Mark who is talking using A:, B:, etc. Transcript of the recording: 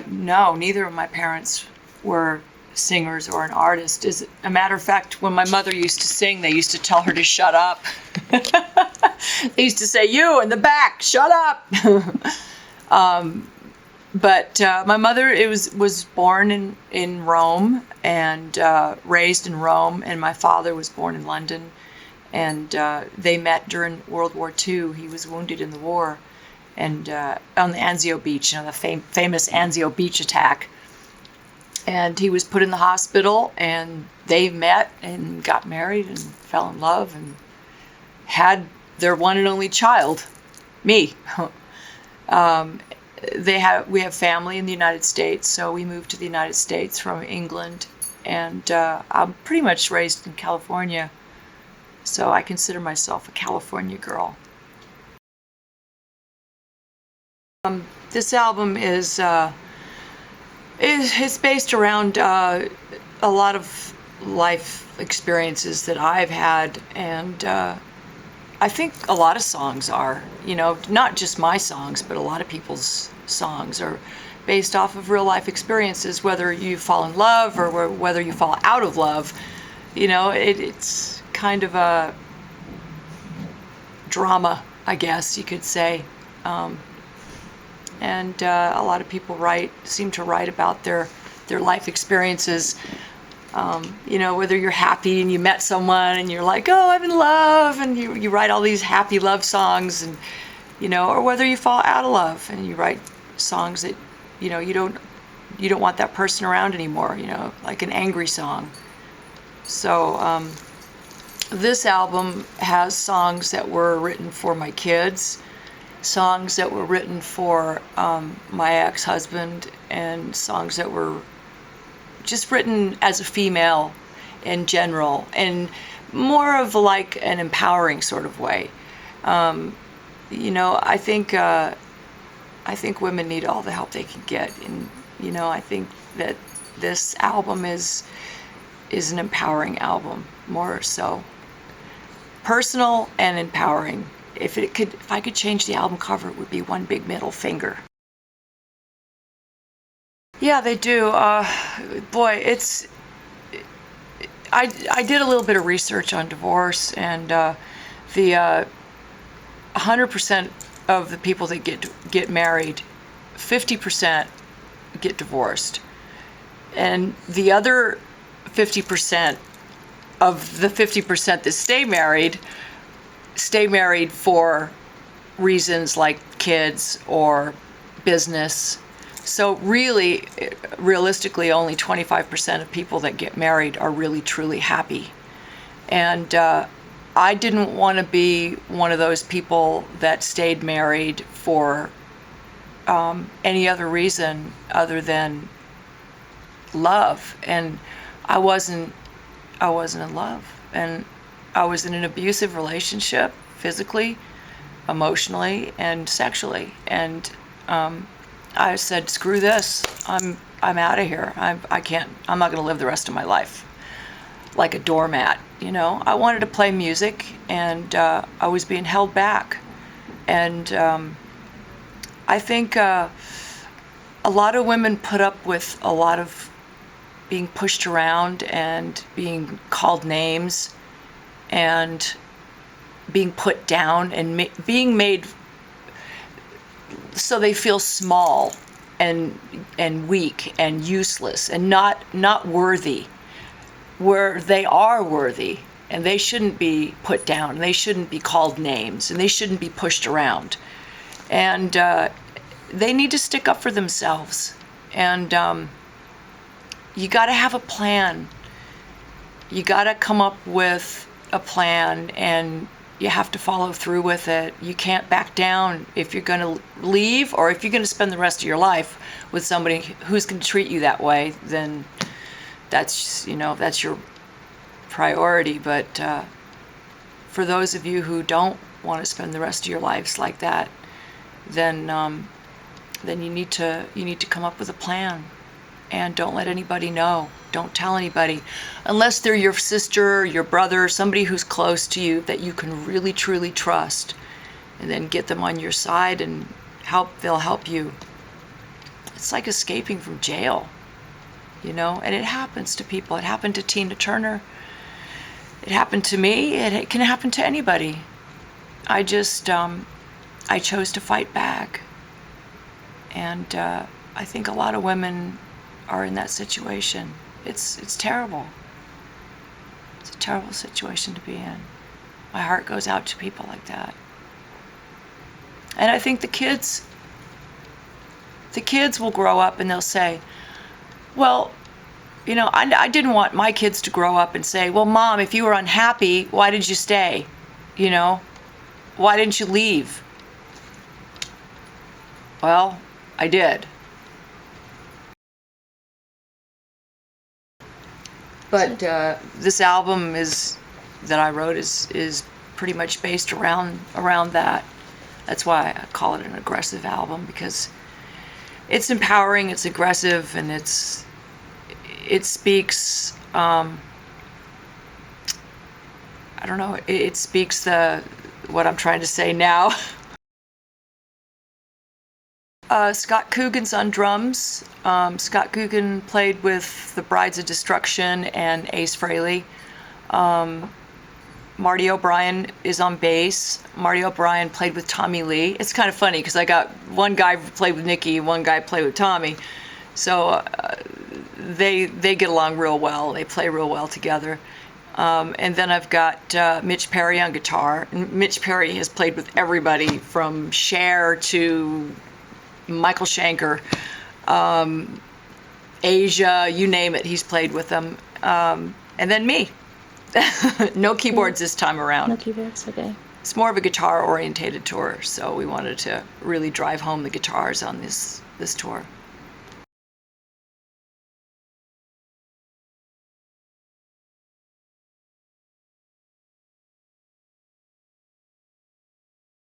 A: No, neither of my parents were singers or an artist. As a matter of fact, when my mother used to sing, they used to tell her to shut up. They used to say, "You in the back, shut up." But my mother was born in Rome and raised in Rome, and my father was born in London. And they met during World War II. He was wounded in the war, and on the Anzio Beach, the famous Anzio Beach attack. And he was put in the hospital, and they met and got married and fell in love and had their one and only child, me. We have family in the United States, so we moved to the United States from England, and I'm pretty much raised in California, so I consider myself a California girl. This album is based around a lot of life experiences that I've had, and I think a lot of songs are, not just my songs, but a lot of people's songs are based off of real life experiences, whether you fall in love or whether you fall out of love. It's kind of a drama, I guess you could say. And a lot of people seem to write about their life experiences. Whether you're happy and you met someone and you're like, oh, I'm in love, and you write all these happy love songs, and or whether you fall out of love and you write songs that you don't want that person around anymore, like an angry song. So this album has songs that were written for my kids, songs that were written for my ex-husband, and songs that were just written as a female in general, and more of like an empowering sort of way. I think women need all the help they can get, and I think that this album is an empowering album, more so personal and empowering. If I could change the album cover, it would be one big middle finger. Yeah, they do. Boy, I did a little bit of research on divorce, and the 100% of the people that get married, 50% get divorced, and the other 50% of the 50% that stay married for reasons like kids or business. So really, realistically, only 25% of people that get married are really, truly happy. And I didn't want to be one of those people that stayed married for any other reason other than love. And I wasn't in love. And I was in an abusive relationship, physically, emotionally, and sexually. And I said, screw this. I'm out of here. I'm not going to live the rest of my life like a doormat. I wanted to play music, and I was being held back. And I think a lot of women put up with a lot of being pushed around and being called names and being put down and being made so they feel small and weak and useless and not worthy, where they are worthy, and they shouldn't be put down, and they shouldn't be called names, and they shouldn't be pushed around. And they need to stick up for themselves. And you got to have a plan. You got to come up with a plan, and you have to follow through with it. You can't back down. If you're going to leave, or if you're going to spend the rest of your life with somebody who's going to treat you that way, then that's your priority. But for those of you who don't want to spend the rest of your lives like that, then you need to come up with a plan. And don't let anybody know. Don't tell anybody, unless they're your sister, your brother, somebody who's close to you that you can really truly trust. And then get them on your side, and they'll help you. it's like escaping from jail, you know, and it happens to people. It happened to Tina Turner. It happened to me. It can happen to anybody. I just, I chose to fight back. And I think a lot of women are in that situation. It's terrible. It's a terrible situation to be in. My heart goes out to people like that. And I think the kids will grow up and they'll say, well, you know, I didn't want my kids to grow up and say, well, Mom, if you were unhappy, why did you stay? You know, why didn't you leave? Well, I did. But this album that I wrote is pretty much based around that. That's why I call it an aggressive album, because it's empowering, it's aggressive, and it speaks, I don't know, it speaks what I'm trying to say now. Scott Coogan's on drums. Scott Coogan played with the Brides of Destruction and Ace Frehley. Marty O'Brien is on bass. Marty O'Brien played with Tommy Lee. It's kind of funny because I got one guy played with Nikki, one guy played with Tommy. So they get along real well. They play real well together. And then I've got Mitch Perry on guitar. And Mitch Perry has played with everybody from Cher to Michael Schenker, Asia, you name it, he's played with them. And then me. No keyboards this time around.
B: No keyboards, okay.
A: It's more of a guitar-orientated tour, so we wanted to really drive home the guitars on this tour.